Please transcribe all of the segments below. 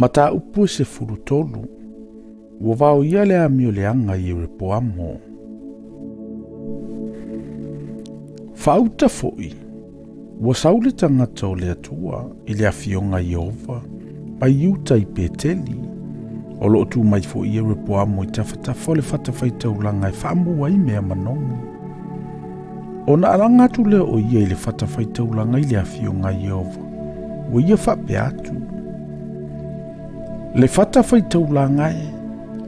Mata upu se furutolu, ua vau ia le amio le anga i repoamo. Fauta foi, ua saule tangata o le atua i le afionga Iova, ai iuta i peteli, o loo tu mai fo i repoamo i tafatafa o le Faitaulanga e whaamu ai mea manongi. O na alanga tu leo o ia i le Faitaulanga i le afionga Iova, ua ia whape atu. Le Faitaulanga e,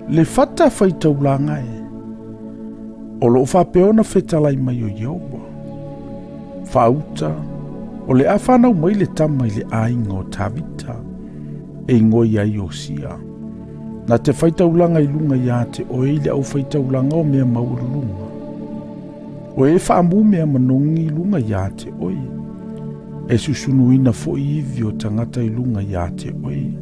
le Faitaulanga e, o loo whapeona whetalai mai o Iova. Fauta, o le awhanau mai le tama i le ainga o tavita, e ngoi ai o sia. Na te Faitaulanga i lunga ia te o e le au Faitaulanga o mea maurulunga. O e whaamu mea manongi lunga ia te oi. E susunuina fo i iwi o tangata i lunga ia te oi.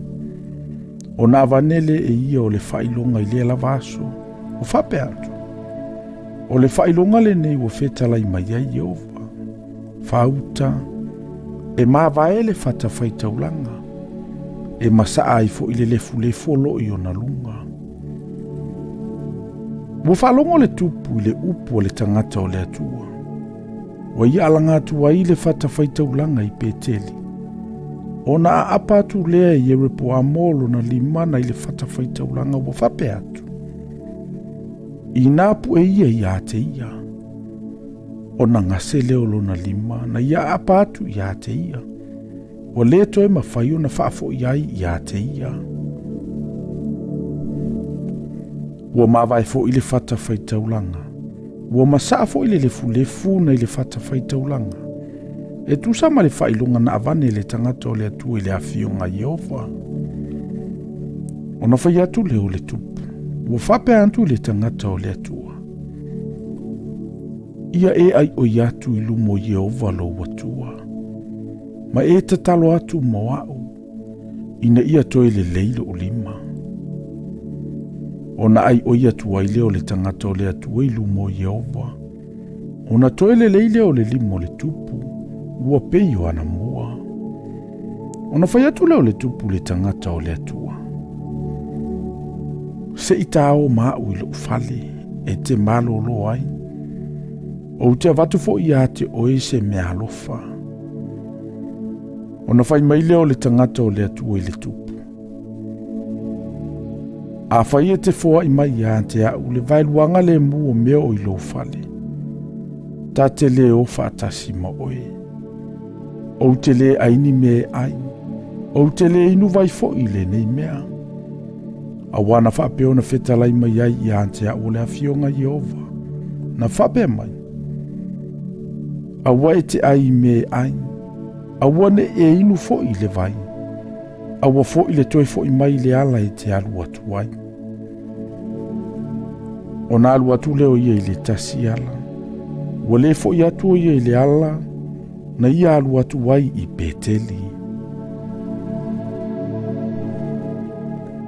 O na avanele e ia o le whailonga i le lavaso, o whape atu. O le whailonga le nei o whetalai mai ai Iova. Fauta, e mawai le Faitaulanga, e masaa ai fo i le lefu lo i ona lunga. Ua whalongo le tupu i le upu o le tangata o le atua. Wa ia alanga atua i le Faitaulanga i peteli. Ona a apa atu lea i repo amolo na limana i le Faitaulanga ua whape atu. I napu e ia te ia. Ona ngase leo lona lima na ia apa atu ia te ia. O leto e mawhai ona whaafo iai ia te ia. Ua mawai fo i le Faitaulanga. Ua masaa fo i le lefu na i le Faitaulanga. E tu sama le whailonga na avane le tangata o le atu i le afionga Iova. Ona whai atu leo le tupu. Ua whape antu le tangata o le atua. Ia e ai o iatu i lumo Iova lo watua. Ma e tatalo atu moau. Ina ia toi le leilo o lima. Ona ai o iatu ai leo le tangata o le atua i lumo Iova. Ona toi le leile o le limo le tupu. Ua peio ana mua. Ona whai atu leo le tupu le tangata o le atua. Se itao mau i lo ufale e te malo lo ai. O te avatu fo ia te oe se mea alofa. Ona whai mai leo le tangata o le atua i le tupu. A whai e te foa i mai ia te au le vailuanga le mua mea o i lo ufale. Ta te le o whaatasi ma oe. O te le aini me ai. O te le inu vai fo i le nei mea. A wana whapeona whetalai mai ai ia te au le afionga Iova. Na whape mai. A wai te ai me ai. A wane e inu fo i le vai. A wa fo i le toi fo i mai le ala e te alu atu ai. O na alu atu leo ia i le tasi ala. Wa le fo i atu ia i le ala. Na ia alu atu ai i peteli.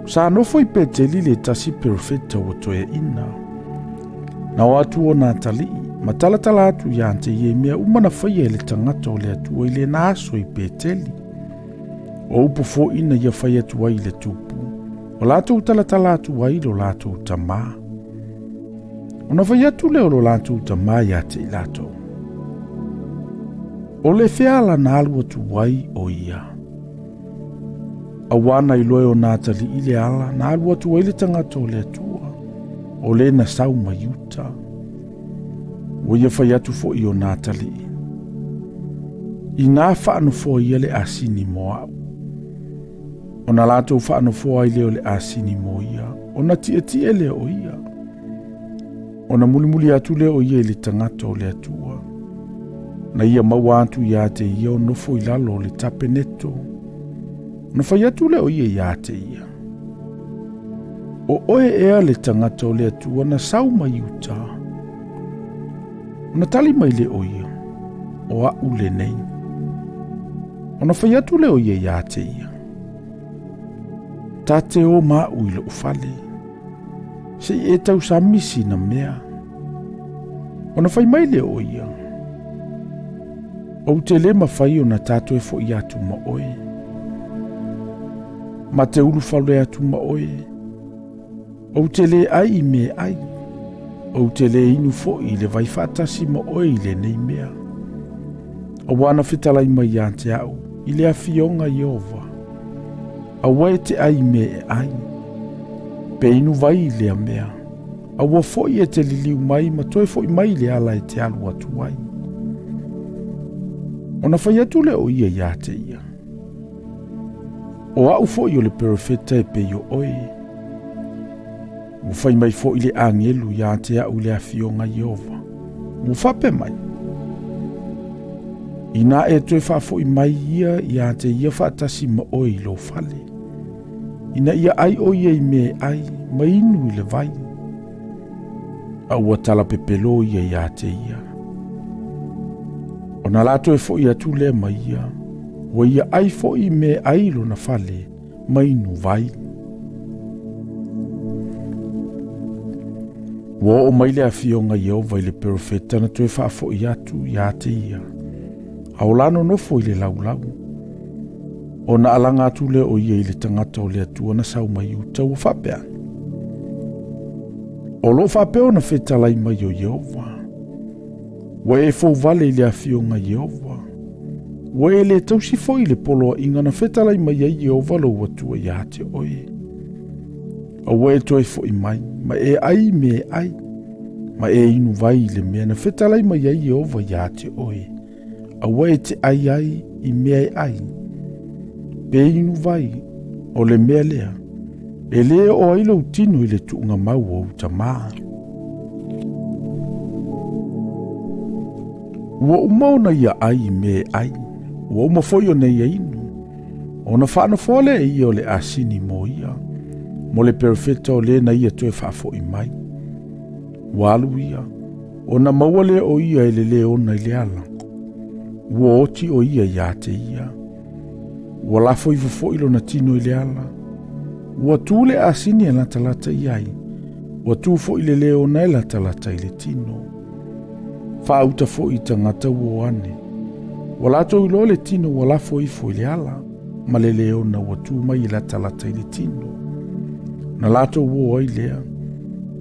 Sa nofo i peteli le tasi perfecta o toe ina. Na o atu o na tali. Matalatala atu ia ante ie mea umana whaia le tangata o le atua i le naaso i peteli. O upo fo ina ia whai atu ai le tupu. O lato utalatala atu ai lo lato utama. O na whai atu leo lo lato utama ia te ilato. O le feala na alu atu ai o ia. Awana i loe o natali i le ala na alu atu ai le tangata o le atua. O le na sau mayuta. O ia whai atu fo i o Natali. I nā whaano fo ia le asini moa. O na lato whaano fo ai leo le asini mo ia. O na tia leo o ia. O na mulimuli atu leo ia i le tangata o le atua. Na ia maua atu ia te ia o nofo i lalo le tape neto. O na whai atu leo ia te ia. O oe ea le tangata o le atua na sau mai uta. Ona tali mai le oia, o a ule nei. Ona whai atu le oia ia te ia. Tate o ma uilo ufale. Se e tau sa misi na mea. Ona whai mai le oia. O te le mawhai o na tato e fo i atu ma oe. ma te ulu whale atu ma oe. O te le ai I me ai. O te le inu fo I le vai whaatasi ma oe I le nei mea. O wana whitalai mai a te au, I le awhionga Iova. A wae te ai me e ai. Pe inu vai I le mea. A wa fo I e te liliu mai ma toe fo I mai le ala e te alu atu ai. Ona whai atu le o ia te ia. O au fo I o le perofeta e pe yo oe. Mo whai mai fo I le angelu ia te au le awhionga Iova. Mo whape mai. Ina e toe whafo I mai ia te ia whaatasi ma oe I lo whale. Ina ia ai o ia I me ai, ma inu I le vai. Au atala pepelo ia te ia. O na lato e fo I atu le ma ia, wa ia ai fo I me ai lo na whale, ma inu vai. Wa o mai le awhionga Iova I le perofeta na toe whafo I atu ia te ia. Aolano nofo I le laulau. O na alanga atu le o ia I le tangata o le atua na sau mai uta ua whapea. O lo whapea na whetalai mai o Iova. Wa e fau vale I le awhionga Iova. Wa e le tausi fo I le poloa inga na whetalai mai ai Iova lo atua ia te oe. O wa e toi fo I mai, ma e ai me ai. Ma e inu vai I le mea na whetalai mai ai Iova ia te oe. A wae te ai I mea ai. Pe inu vai, o le mea lea. E le o ailo utino I le tuunga mau o utamaa. Ua umaona ia ai mea ai. Ua umafoi na ia inu. O na whaana fole ia o le asini mo ia. Mo le perofeta o le na ia toe whaafo I mai. Walu ia. O na maua le o ia ele le ona I le ala. Ua oti o ia te ia. Ua lafo I fofo ilo na tino I le ala. Ua tūle asini e la talata iai. Ua tūfo I le leo na e la talata I le tino. Whauta fo I tangata ua ane. Ua lato ilo le tino ua lafo I fo I le ala. Ma le leo na ua tū mai I la talata I le tino. Na lato ua I lea.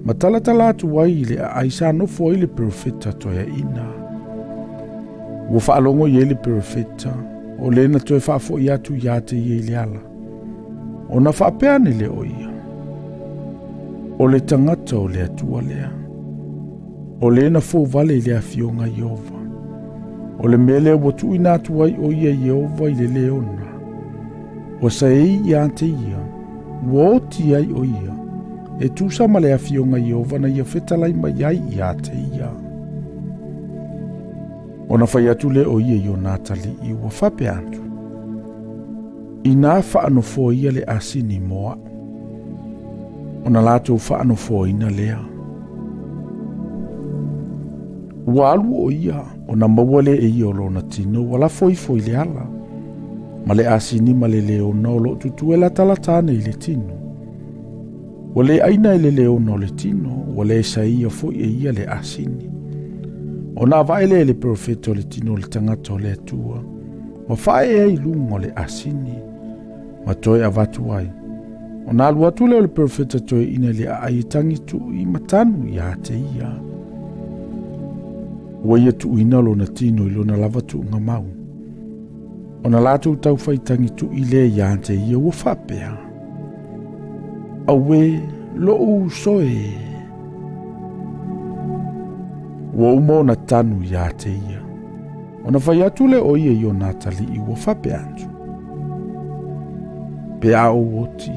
Ma talata lato wai I le a aisa no fo I le perofeta toia ina. Ua whaalongo I le perofeta, o le na toe whaafo I atu ia te I le ala. O na whaapeane le o ia. O le tangata o le atua lea. O le na fo vale I le awhionga Iova. O le mele watu ina atu ai o ia Iova I le leona. O sa ei ia te ia, ua oti ai o ia. E tusa ma le awhionga Iova na ia whetalai mai ai ia te ia. Ona whai atu le o ia I o Natali I ua whape atu. I nā whaanofo ia le asini moa. Ona lātou whaanofo ina lea. Ua alu o ia, ona maua le e ia o lona tino, wala foi le ala. Ma le asini ma le leona o lo tutu e la talatane I le tino. Wale aina I le leona o le tino, wale sa ia foi e ia le asini. O nā vaele le profeta o le tino le tangata o le atua, ma whae ai lungo le asini, ma toi avatu ai. O nā luatu leo le profeta toi ina le aitangi tu I matanu I a te ia. Ua ia tu ina lo na tino I lo na lava tu nga mau. O na lātou tau whaitangi tu I le I a te ia ua whapea. Awe lo usoe. Ua umo na tanu I a te ia. O na whai atu le o ia I o Natali I ua whape antu. Pe a o oti.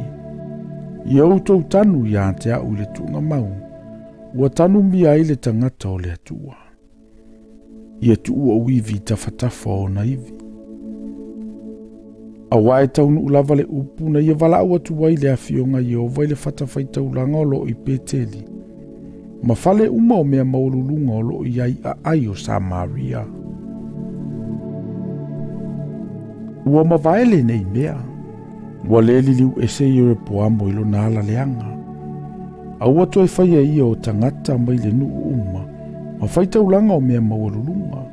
I autou tanu I a te au le tunga mau. Ua tanu mi ai le tangata o le atua. I atu o iwi tawhatafa o na iwi. A wae taunu ulava le upu na ia wala au atu wai le awhionga Iova I le whatawhaitaulanga o lo I peteli. Ma fale uma o mea maululunga o lo I ai a ai o Samaria. Ua mawaele nei mea. Ua le liliu ese I ore poamo I lo na ala leanga. A ua toi whaia ia o tangata mai le nuu uma. Ma whaitaulanga o mea maululunga.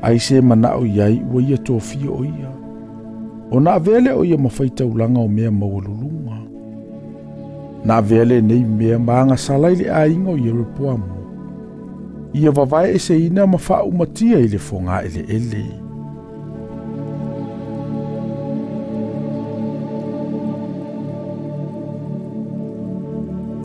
Ai se manao I ai ua ia tōwhia o ia. O na avele o ia mafaitaulanga o mea mawalulunga. Na avele nei mea maanga salai le ainga o ia repoamu. Ia vavae e se ina mawha umatia i le fonga ele ele.